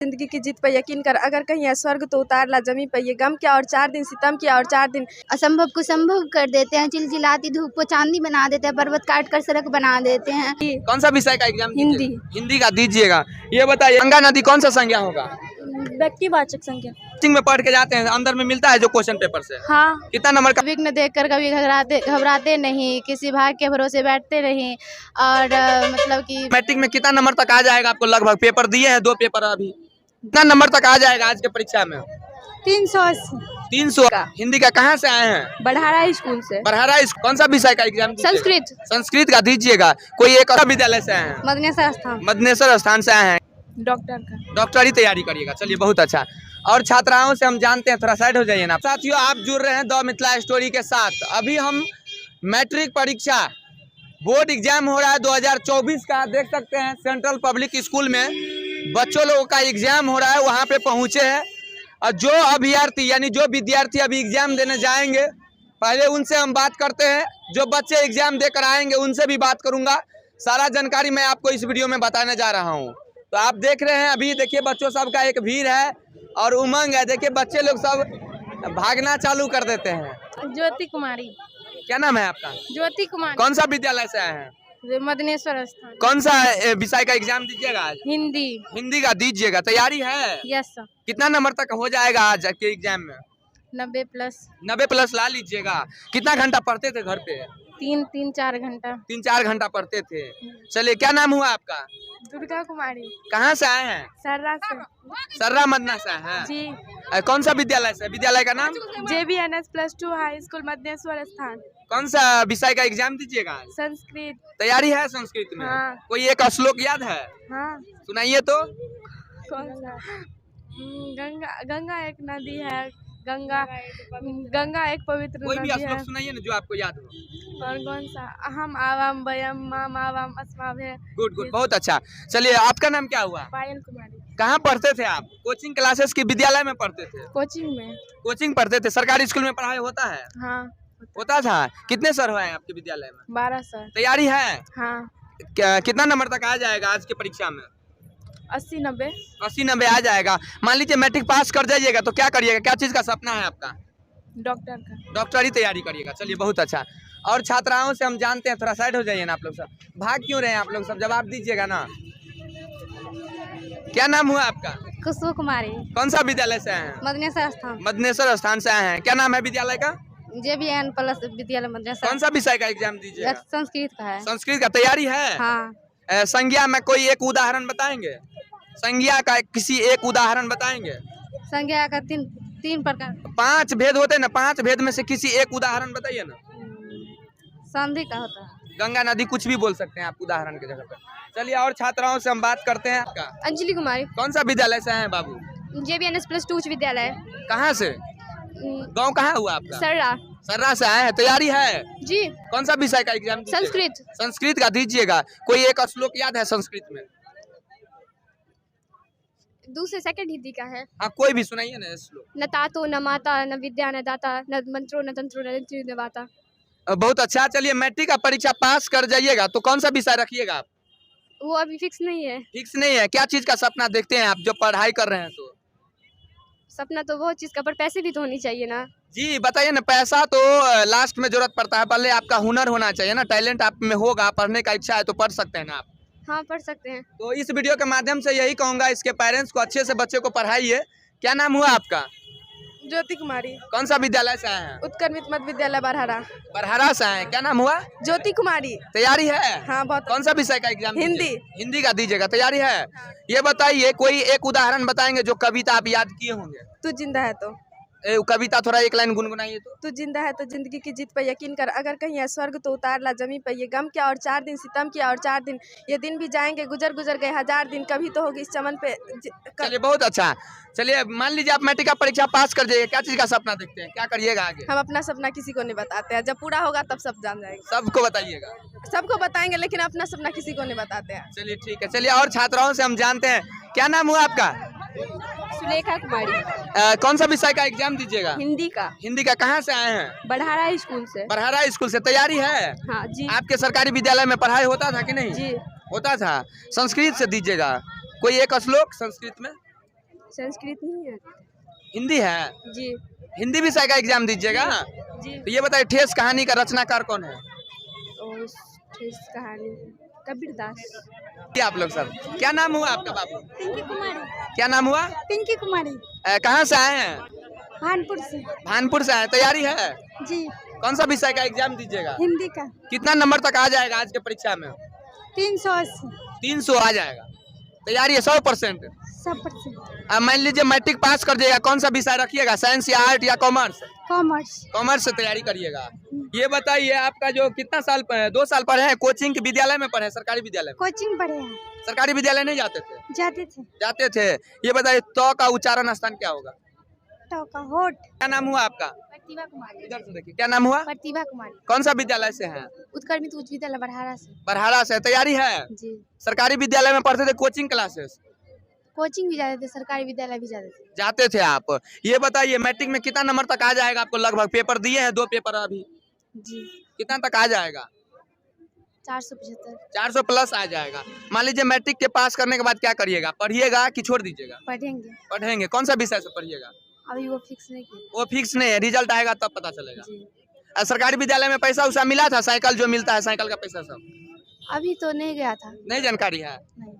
जिंदगी की जीत पर यकीन कर, अगर कहीं है स्वर्ग तो उतार ला जमी पर। ये गम क्या और 4 दिन सितम किया और 4 दिन असंभव को संभव कर देते हैं, चिलचिलाती धूप को चांदनी बना देते हैं, पर्वत काट कर सड़क बना देते हैं। कौन सा विषय का एग्जाम? हिंदी। हिंदी का दीजिएगा। ये बताइए गंगा नदी कौन सा संज्ञा होगा? व्यक्तिवाचक संख्या। कोचिंग में पढ़ के जाते हैं, अंदर में मिलता है जो क्वेश्चन पेपर से। हाँ। कितना नंबर का? विघ्न देखकर कभी घबराते नहीं, किसी भाग के भरोसे बैठते नहीं। और मतलब कि मैट्रिक में कितना नंबर तक आ जाएगा आपको? लगभग पेपर दिए हैं 2 पेपर अभी, कितना नंबर तक आ जाएगा आज के परीक्षा में? 380। 300 का। हिंदी का कहाँ से आए हैं? बढ़ारा स्कूल से। बढ़ारा। कौन सा विषय का एग्जाम? संस्कृत। संस्कृत का दीजिएगा। कोई एक और विद्यालय से आए हैं? मदनेश्वर स्थान। मदनेश्वर स्थान से आए हैं। डॉक्टर का। डॉक्टरी तैयारी करिएगा। चलिए बहुत अच्छा। और छात्राओं से हम जानते हैं, थोड़ा साइड हो जाइए ना। साथियों, आप जुड़ रहे हैं द मिथिला स्टोरी के साथ। अभी हम मैट्रिक परीक्षा बोर्ड एग्जाम हो रहा है 2024 का, देख सकते हैं सेंट्रल पब्लिक स्कूल में बच्चों लोगों का एग्जाम हो रहा है, वहाँ पे पहुँचे हैं। और जो अभ्यर्थी यानी जो विद्यार्थी अभी एग्जाम देने जाएंगे, पहले उनसे हम बात करते हैं। जो बच्चे एग्जाम देकर आएंगे उनसे भी बात करूंगा। सारा जानकारी मैं आपको इस वीडियो में बताने जा रहा हूं। तो आप देख रहे हैं, अभी देखिए बच्चों सब का एक भीड़ है और उमंग है। देखिए बच्चे लोग सब भागना चालू कर देते हैं। ज्योति कुमारी। क्या नाम है आपका? ज्योति कुमारी। कौन सा विद्यालय से आए हैं? मदनेश्वर स्थान। कौन सा विषय का एग्जाम दीजिएगा आज? हिंदी। हिंदी का दीजिएगा। तैयारी है? Yes sir. कितना नंबर तक हो जाएगा आज के एग्जाम में? 90+। 90+ ला लीजिएगा। कितना घंटा पढ़ते थे घर पे? 3-4 घंटा। 3-4 घंटा पढ़ते थे। चलिए, क्या नाम हुआ आपका? दुर्गा कुमारी। कहाँ से आए हैं? सर्रा से। सर्रा मदना से हैं? जी। कौन सा विद्यालय से? विद्यालय का नाम? JBNS+2 हाई स्कूल मदनेश्वर स्थान। कौन सा विषय का एग्जाम दीजिएगा? संस्कृत। तैयारी है संस्कृत में? हाँ। कोई एक श्लोक याद है? हाँ। सुनाइए तो। कौन सा? गंगा एक नदी है। गंगा एक पवित्र कोई भी नदी श्लोक है। सुनाइए ना जो आपको याद हो। और कौन सा? अहम आवाम वयम माम आवाम अस्माभे। गुड गुड, बहुत अच्छा। चलिए, आपका नाम क्या हुआ? पायल कुमारी। कहाँ पढ़ते थे आप? कोचिंग क्लासेस की विद्यालय में पढ़ते थे? कोचिंग में। कोचिंग पढ़ते थे। सरकारी स्कूल में पढ़ाई होता है? हाँ। होता था। कितने सर हुए हैं आपके विद्यालय में? 12 सर। तैयारी है? हाँ। कितना नंबर तक आ जाएगा आज की परीक्षा में? 80-90। 80-90 आ जाएगा। मान लीजिए मैट्रिक पास कर जाइएगा तो क्या करिएगा? क्या चीज का सपना है आपका? डॉक्टर का। डॉक्टरी तैयारी करिएगा। चलिए बहुत अच्छा। और छात्राओं से हम जानते हैं, थोड़ा साइड हो जाइए ना आप लोग सब। भाग क्यों रहे हैं आप लोग सब? जवाब दीजिएगा ना। क्या नाम हुआ आपका? खुशबू कुमारी। कौन सा विद्यालय से आए हैं? मदनेश्वर स्थान। मदनेश्वर स्थान से आए हैं। क्या नाम है विद्यालय का? JBN+ विद्यालय मदनेश्वर। कौन सा विषय का एग्जाम दीजिएगा? संस्कृत का है। संस्कृत का। तैयारी है? हाँ। संज्ञा में कोई एक उदाहरण बताएंगे? संज्ञा का किसी एक उदाहरण बताएंगे? संज्ञा का तीन प्रकार। 5 भेद होते हैं ना, 5 भेद में से किसी एक उदाहरण बताइए ना। संधि का होता है। गंगा नदी, कुछ भी बोल सकते हैं आप उदाहरण के जगह पर। चलिए, और छात्राओं से हम बात करते हैं। आपका? अंजलि कुमारी। कौन सा विद्यालय से आए हैं बाबू? JBNS+2 उच्च विद्यालय। कहाँ से? गांव कहाँ हुआ आपका? सर्रा। सर्रा से आए हैं। तैयारी है? जी। कौन सा विषय का एग्जाम? संस्कृत। संस्कृत का दीजिएगा। कोई एक श्लोक याद है संस्कृत में? 2 से 2 हिंदी का है। हाँ, कोई भी सुनाइए ना श्लोक। न तातो न माता न विद्या न दाता न मंत्रो न तंत्रो न न वाता। बहुत अच्छा। चलिए, मैट्रिक का परीक्षा पास कर जाइएगा तो कौन सा विषय रखिएगा आप? वो अभी फिक्स नहीं है। फिक्स नहीं है? क्या चीज का सपना देखते हैं आप जो पढ़ाई कर रहे हैं? तो सपना तो बहुत चीज का, पर पैसे भी तो होनी चाहिए ना। जी बताइए ना। पैसा तो लास्ट में जरूरत पड़ता है, पहले आपका हुनर होना चाहिए ना। टैलेंट आप में होगा, पढ़ने का इच्छा है तो पढ़ सकते हैं ना आप। हाँ, पढ़ सकते हैं। तो इस वीडियो के माध्यम से यही कहूंगा, इसके पेरेंट्स को अच्छे से बच्चे को पढ़ाइए। क्या नाम हुआ आपका? ज्योति कुमारी। कौन सा विद्यालय से आए हैं? उत्कर्मित मध्य विद्यालय बढ़ारा। बरहरा से आए हैं। क्या नाम हुआ? ज्योति कुमारी। तैयारी है? हाँ, बहुत। कौन सा विषय का एग्जाम? हिंदी। हिंदी का दीजिएगा। तैयारी है? ये बताइए, कोई एक उदाहरण बताएंगे जो कविता आप याद किए होंगे? तू जिंदा है तो। कविता थोड़ा एक लाइन गुनगुनाइए तो। तू जिंदा है तो जिंदगी की जीत पर यकीन कर, अगर कहीं है स्वर्ग तो उतार ला जमी पर। ये गम क्या और 4 दिन सितम किया और 4 दिन ये दिन भी जाएंगे, गुजर गुजर गए 1000 दिन, कभी तो होगी इस चमन पे। चलिए बहुत अच्छा। चलिए, मान लीजिए आप मैट्रिक का परीक्षा पास कर जाइए, क्या चीज का सपना देखते हैं? क्या करिएगा आगे? हम अपना सपना किसी को नहीं बताते हैं, जब पूरा होगा तब सब जान जाएंगे। सबको बताइएगा? सबको बताएंगे, लेकिन अपना सपना किसी को नहीं बताते हैं। चलिए ठीक है। चलिए, और छात्राओं से हम जानते हैं। क्या नाम हुआ आपका? सुलेखा कुमारी। कौन सा विषय का एग्जाम दीजिएगा? हिंदी का। हिंदी का। कहाँ से आए हैं? बढ़ारा स्कूल से। बढ़ारा स्कूल से। तैयारी है? हाँ जी। आपके सरकारी विद्यालय में पढ़ाई होता था कि नहीं? जी। होता था। संस्कृत से दीजिएगा। कोई एक श्लोक संस्कृत में? संस्कृत नहीं है। हिंदी है? जी हिंदी विषय का एग्जाम दीजिएगा। जी। तो ये बताइए ठेस कहानी का रचनाकार कौन है? और ठेस कहानी कबीर दास। क्या आप लोग सब, क्या नाम हुआ आपका बाबू? पिंकी कुमारी। क्या नाम हुआ? पिंकी कुमारी। कहाँ से आए हैं? भानपुर से। भानपुर से आए, तैयारी है? जी। कौन सा विषय का एग्जाम दीजिएगा? हिंदी का। कितना नंबर तक आ जाएगा आज के परीक्षा में? 380। 300 आ जाएगा। तैयारी है 100%? 100%। मान लीजिए मैट्रिक पास कर जाइएगा, कौन सा विषय रखिएगा, साइंस या आर्ट या कॉमर्स? कॉमर्स। कॉमर्स से तैयारी करिएगा। ये बताइए आपका जो कितना साल 2 साल पढ़े हैं, कोचिंग के विद्यालय में पढ़े, सरकारी विद्यालय में? कोचिंग पढ़े हैं। सरकारी विद्यालय नहीं जाते थे? जाते थे। जाते थे। ये बताइए तो का उच्चारण स्थान क्या होगा? तो का होठ। क्या नाम हुआ आपका? प्रतिभा कुमारी। इधर से देखिए, क्या नाम हुआ? प्रतिभा कुमारी। कौन सा विद्यालय से हैं? उत्क्रमित उच्च विद्यालय बरहारा से। बरहारा से। तैयारी है? जी। सरकारी विद्यालय में पढ़ते थे, कोचिंग क्लासेस? कोचिंग भी जाते थे, सरकारी विद्यालय भी जाते थे। जाते थे आप। ये बताइए मैट्रिक में कितना नंबर तक आ जाएगा आपको? लगभग पेपर दिए हैं, 2 पेपर अभी, जी। कितना तक आ जाएगा? 475। 400 प्लस आ जाएगा। मान लीजिए मैट्रिक के पास करने के बाद क्या करिएगा? पढ़िएगा कि छोड़ दीजिएगा? पढ़ेंगे। पढ़ेंगे। कौन सा विषय से पढ़िएगा? अभी वो फिक्स नहीं किया। वो फिक्स नहीं है, रिजल्ट आएगा तब पता चलेगा। जी। सरकारी विद्यालय में पैसा उसा मिला था? साइकिल जो मिलता है, साइकिल का पैसा सब अभी तो नहीं गया था। नहीं जानकारी है? नहीं।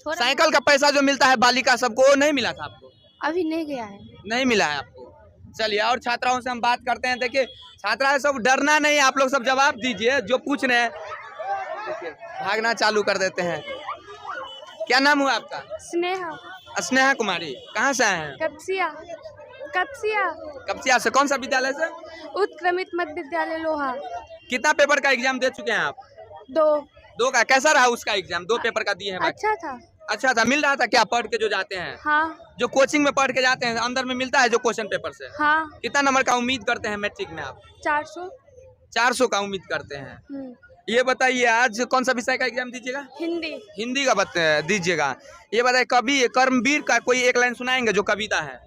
थोड़ा साइकिल का पैसा जो मिलता है बालिका सबको, वो नहीं मिला था आपको? अभी नहीं गया है। नहीं मिला है आपको। चलिए और छात्राओं से हम बात करते हैं। देखिए छात्राएं सब, डरना नहीं, आप लोग सब जवाब दीजिए जो पूछ रहे हैं। देखिए भागना चालू कर देते हैं। क्या नाम हुआ आपका? स्नेहा। स्नेहा कुमारी। कहाँ से आए हैं? कपसिया। कपसिया। कपसिया से। कौन सा विद्यालय से? उत्क्रमित मध्य विद्यालय लोहा। कितना पेपर का एग्जाम दे चुके हैं आप? 2 का। कैसा रहा उसका एग्जाम? 2 पेपर का दिए हैं। अच्छा था। अच्छा था। मिल रहा था क्या पढ़ के जो जाते हैं? हाँ। जो कोचिंग में पढ़ के जाते हैं अंदर में मिलता है जो क्वेश्चन पेपर से? हाँ। कितना नंबर का उम्मीद करते हैं मैट्रिक में आप? 400। 400 का उम्मीद करते हैं। ये बताइए आज कौन सा विषय का एग्जाम दीजिएगा? हिंदी। हिंदी का दीजिएगा। ये बताइए कवि कर्मवीर का कोई एक लाइन सुनाएंगे जो कविता है?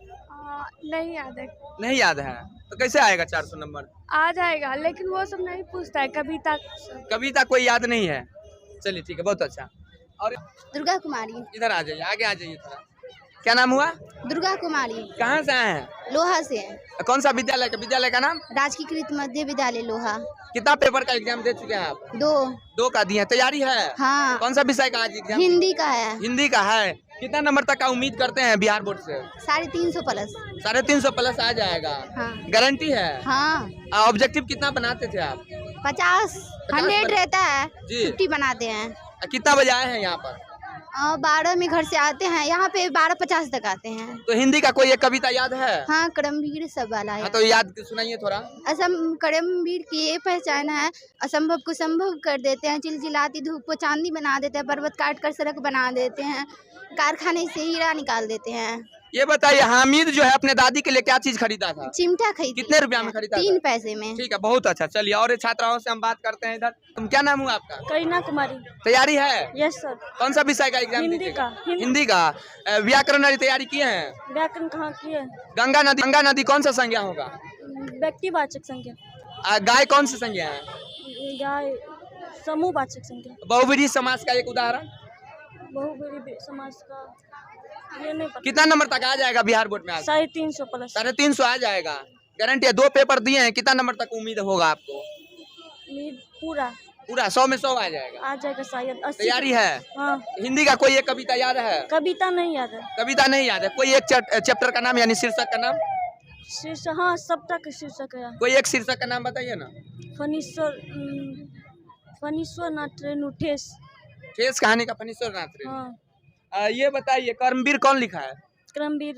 नहीं याद है। नहीं याद है तो कैसे आएगा 400 नंबर? आ जाएगा लेकिन वो सब नहीं पूछता है। कविता। कविता कोई याद नहीं है? चलिए ठीक है, बहुत अच्छा। और दुर्गा कुमारी। इधर आ जाइए, आगे आ जाइए थोड़ा। क्या नाम हुआ? दुर्गा कुमारी। कहाँ से आए हैं? लोहा से। कौन सा विद्यालय का? विद्यालय का नाम? राजकीकृत मध्य विद्यालय लोहा। कितना पेपर का एग्जाम दे चुके हैं आप? 2 का दिए हैं। तैयारी है? हाँ। कौन सा विषय का आज एग्जाम? हिंदी का है। हिंदी का है। कितना नंबर तक का उम्मीद करते हैं बिहार बोर्ड से? 350 प्लस। 350 प्लस आ जाएगा। हाँ। गारंटी है? हाँ। ऑब्जेक्टिव कितना बनाते थे आप? 50 100 रहता है जी। 50 बनाते हैं। कितना बजे आए हैं यहाँ पर? 12 में घर से आते हैं, यहाँ पे 12:50 तक आते हैं। तो हिंदी का कोई एक कविता याद है? हाँ, करमवीर सब वाला है। हाँ तो याद सुनाइए थोड़ा। करमवीर की ये पहचान है, असंभव को संभव कर देते हैं, चिलचिलाती धूप को चांदी बना देते हैं, पर्वत काट कर सड़क बना देते हैं, कारखाने से हीरा निकाल देते हैं। ये बताइए हामिद जो है अपने दादी के लिए क्या चीज खरीदा था? चिमटा खरीदा। कितने रुपया में खरीदा? 3 पैसे में। ठीक है, बहुत अच्छा। चलिए और छात्राओं से हम बात करते हैं इधर। तुम क्या नाम हुआ आपका? करीना कुमारी। तैयारी है? Yes sir. कौन सा विषय का एग्जाम हिंदी दीजिएगा? का। हिंदी का। व्याकरण वाली तैयारी किए हैं? व्याकरण कहाँ की है? गंगा नदी कौन सा संज्ञा होगा? व्यक्तिवाचक संख्या। गाय कौन सी संज्ञा है? गाय समूहवाचक संख्या। बहुव्रीहि समास का एक उदाहरण? बहुव्रीहि समास का ये नहीं पता। कितना नंबर तक आ जाएगा बिहार बोर्ड में आज? 350 प्लस। 350 आ जाएगा। गारंटी है। 2 पेपर दिए हैं, कितना नंबर तक उम्मीद होगा आपको? पूरा 100 में 100 आ जाएगा। आ जाएगा शायद। 80। तैयारी है? हाँ। हिंदी का कोई एक कविता याद है? कविता नहीं याद है। कविता नहीं याद है। कोई एक चैप्टर का नाम यानी शीर्षक का नाम? शीर्षक। हाँ, सबटा का शीर्षक है। कोई एक शीर्षक का नाम बताइए ना। फनीश्वर नाथ रेणु ठेस। ठेस कहानी का फनीश्वर नाथ रेणु। हाँ। ये बताइए कर्मवीर कौन लिखा है? करमवीर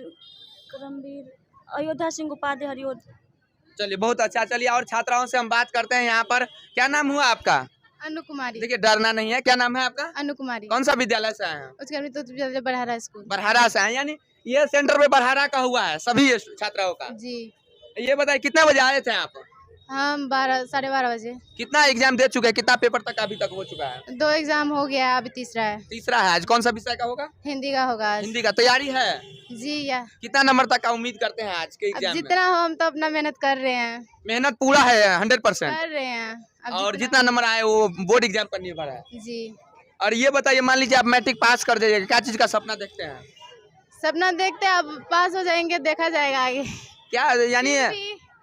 अयोध्या सिंह उपाध्याय हरिओद। चलिए बहुत अच्छा। चलिए और छात्राओं से हम बात करते हैं यहाँ पर। क्या नाम हुआ आपका? अनु कुमारी। देखिए डरना नहीं है। क्या नाम है आपका? अनु कुमारी। कौन सा विद्यालय से आए हैं? उत्क्रमित उच्च विद्यालय बरहारा स्कूल। बरहारा से आए, यानी ये सेंटर पे बरहारा का हुआ है सभी छात्राओं का? जी। ये बताइए कितने बजे आए थे आप? हम 12-12:30 बजे। कितना एग्जाम दे चुके हैं? कितना पेपर तक अभी तक हो चुका है? 2 एग्जाम हो गया, अभी तीसरा है। तीसरा है। आज कौन सा विषय का होगा? हिंदी का होगा आज। हिंदी का। तैयारी है? जी। या कितना नंबर तक का उम्मीद करते हैं आज के एग्जाम में? जितना हो हम तो अपना मेहनत कर रहे हैं। मेहनत पूरा है 100%? कर रहे हैं। और जितना नंबर आए वो बोर्ड एग्जाम पर निर्भर है? जी। और ये बताइए मान लीजिए आप मैट्रिक पास कर दीजिएगा, क्या चीज का सपना देखते हैं? सपना देखते हैं, अब पास हो जाएंगे, देखा जाएगा आगे। क्या यानी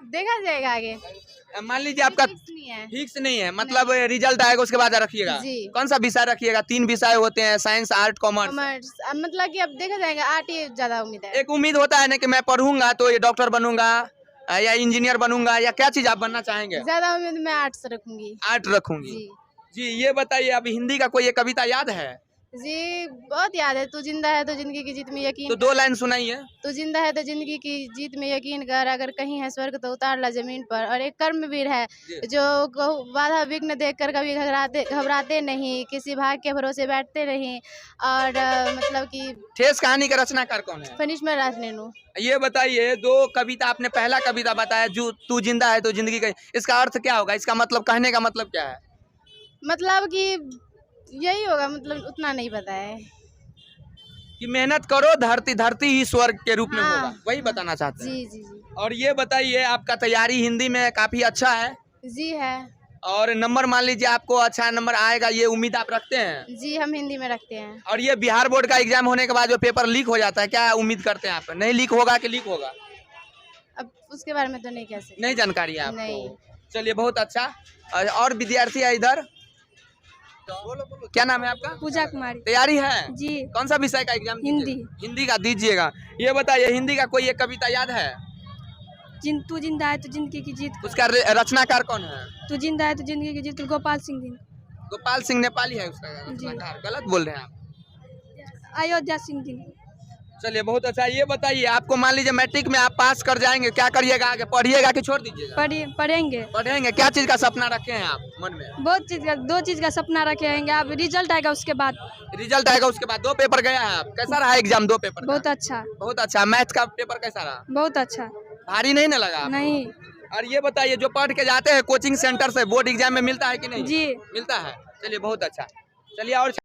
देखा जाएगा आगे, मान लीजिए आपका नहीं है। फिक्स नहीं है, मतलब रिजल्ट आएगा उसके बाद रखिएगा। जी। कौन सा विषय रखिएगा? 3 विषय होते हैं, साइंस, आर्ट, कॉमर्स। कॉमर्स, अब मतलब कि अब देखा जाएगा, आर्ट ही ज्यादा उम्मीद है। एक उम्मीद होता है ना कि मैं पढ़ूंगा तो ये डॉक्टर बनूंगा या इंजीनियर बनूंगा, या क्या चीज आप बनना चाहेंगे? ज्यादा उम्मीद मैं आर्ट्स रखूंगी। आर्ट रखूंगी। जी जी, ये बताइए, अब हिंदी का कोई एक कविता याद है? जी, बहुत याद है। तू जिंदा है तो जिंदगी की जीत में यकीन, तो 2 लाइन सुनाइए। तू जिंदा है तो जिंदगी की जीत में यकीन कर, अगर कहीं है स्वर्ग तो उतार ला जमीन पर। और एक कर्मवीर है जो बाधा विघ्न देखकर कभी घबराते नहीं, किसी भाग के भरोसे बैठते नहीं। और मतलब कि ठेस कहानी का रचनाकार कौन है? फनिशमेंट राजनेनु। ये बताइए, 2 कविता आपने, पहला कविता बताया जो तू जिंदा है तो जिंदगी का, इसका अर्थ क्या होगा? इसका मतलब, कहने का मतलब क्या है? मतलब कि यही होगा, मतलब उतना नहीं पता है। कि मेहनत करो, धरती धरती ही स्वर्ग के रूप में हाँ। होगा, वही बताना चाहते हैं। जी जी जी और ये बताइए, आपका तैयारी हिंदी में काफी अच्छा है जी है। और नंबर, मान लीजिए आपको अच्छा नंबर आएगा, ये उम्मीद आप रखते हैं? जी, हम हिंदी में रखते हैं। और ये बिहार बोर्ड का एग्जाम होने के बाद जो पेपर लीक हो जाता है, क्या उम्मीद करते हैं आप? नहीं लीक होगा कि लीक होगा? अब उसके बारे में तो नहीं कह सकते। नहीं जानकारी है आपको? नहीं। चलिए, बहुत अच्छा। और विद्यार्थी है इधर, क्या नाम है आपका? पूजा कुमारी। तैयारी है? जी। कौन सा विषय का एग्जाम? हिंदी। हिंदी का दीजिएगा। ये बताइए, हिंदी का कोई एक कविता याद है? तू जिंदा है तो जिंदगी की जीत, उसका रचनाकार कौन है? तू जिंदा है तो जिंदगी की जीत, गोपाल सिंह दिन, गोपाल सिंह नेपाली है उसका रचनाकार। गलत बोल रहे हैं आप। अयोध्या सिंह दिन। चलिए, बहुत अच्छा। ये बताइए, आपको मान लीजिए मैट्रिक में आप पास कर जाएंगे, क्या करिएगा आगे? पढ़िएगा कि छोड़ दीजिएगा? पढ़ेंगे। पढ़ेंगे। क्या चीज का सपना रखे हैं आप मन में? बहुत चीज का, 2 चीज का सपना रखेंगे। अब रिजल्ट आएगा उसके बाद। रिजल्ट आएगा उसके बाद। 2 पेपर गया है आप, कैसा रहा एग्जाम? 2 पेपर बहुत अच्छा। बहुत अच्छा। मैथ का पेपर कैसा रहा? बहुत अच्छा। भारी नहीं ना लगा? नहीं। और ये बताइए, जो पढ़ के जाते हैं कोचिंग सेंटर से, बोर्ड एग्जाम में मिलता है कि नहीं? जी। मिलता है। चलिए, बहुत अच्छा। चलिए, और